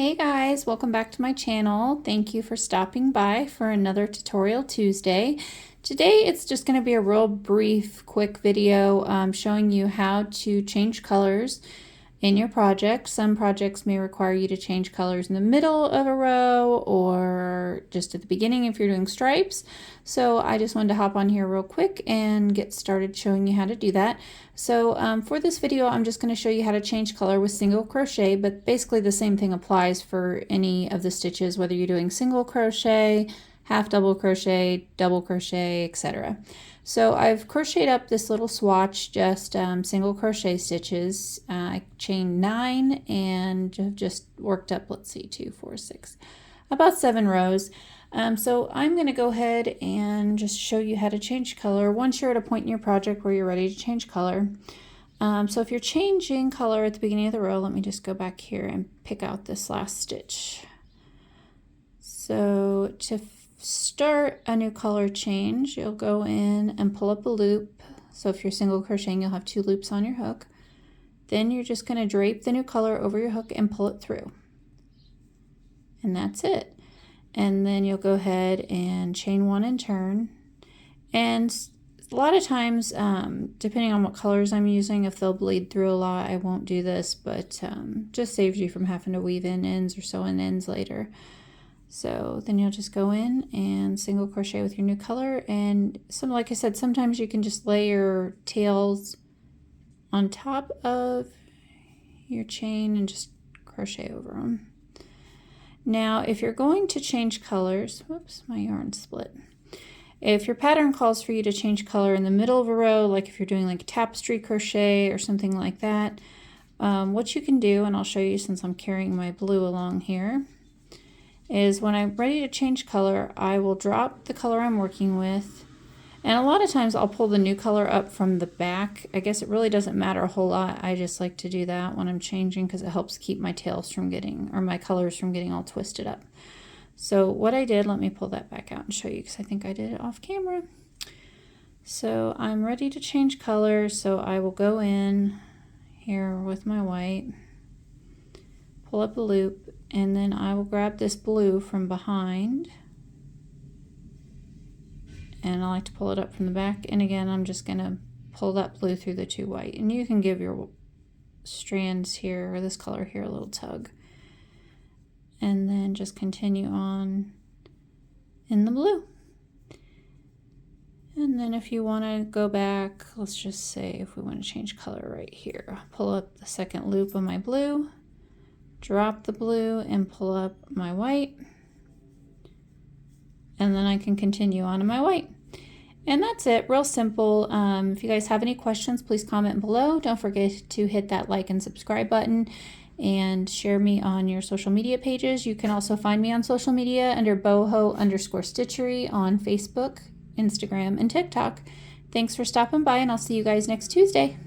Hey guys, welcome back to my channel. Thank you for stopping by for another Tutorial Tuesday. Today it's just going to be a real brief, quick video showing you how to change colors in your project. Some projects may require you to change colors in the middle of a row or just at the beginning if you're doing stripes. So I just wanted to hop on here real quick and get started showing you how to do that. So for this video, I'm just going to show you how to change color with single crochet, but basically the same thing applies for any of the stitches, whether you're doing single crochet, half double crochet, double crochet, etc. So I've crocheted up this little swatch, just single crochet stitches. I chained 9 and have just worked up, let's see, 2, 4, 6, about 7 rows. So I'm going to go ahead and just show you how to change color once you're at a point in your project where you're ready to change color. So if you're changing color at the beginning of the row, let me just go back here and pick out this last stitch. So to start a new color change, you'll go in and pull up a loop. So if you're single crocheting, you'll have 2 loops on your hook. Then you're just going to drape the new color over your hook and pull it through. And that's it. And then you'll go ahead and chain 1 and turn. And a lot of times, depending on what colors I'm using, if they'll bleed through a lot, I won't do this, but just saves you from having to weave in ends or sew in ends later. So then you'll just go in and single crochet with your new color, and like I said, sometimes you can just lay your tails on top of your chain and just crochet over them. Now if you're going to change colors, whoops, my yarn split. If your pattern calls for you to change color in the middle of a row, like if you're doing like tapestry crochet or something like that, what you can do, and I'll show you since I'm carrying my blue along here, is when I'm ready to change color, I will drop the color I'm working with, and a lot of times I'll pull the new color up from the back. I guess it really doesn't matter a whole lot. I just like to do that when I'm changing because it helps keep my tails from getting, or my colors from getting all twisted up. So what I did, let me pull that back out and show you because I think I did it off camera. So I'm ready to change color, so I will go in here with my white, pull up a loop, and then I will grab this blue from behind, and I like to pull it up from the back, and again I'm just going to pull that blue through the 2 white, and you can give your strands here, or this color here, a little tug, and then just continue on in the blue. And then if you want to go back, let's just say if we want to change color right here, pull up the second loop of my blue, drop the blue and pull up my white, and then I can continue on to my white. And that's it, real simple. If you guys have any questions, please comment below. Don't forget to hit that like and subscribe button and share me on your social media pages. You can also find me on social media under boho_stitchery on Facebook, Instagram, and TikTok. Thanks for stopping by, and I'll see you guys next Tuesday.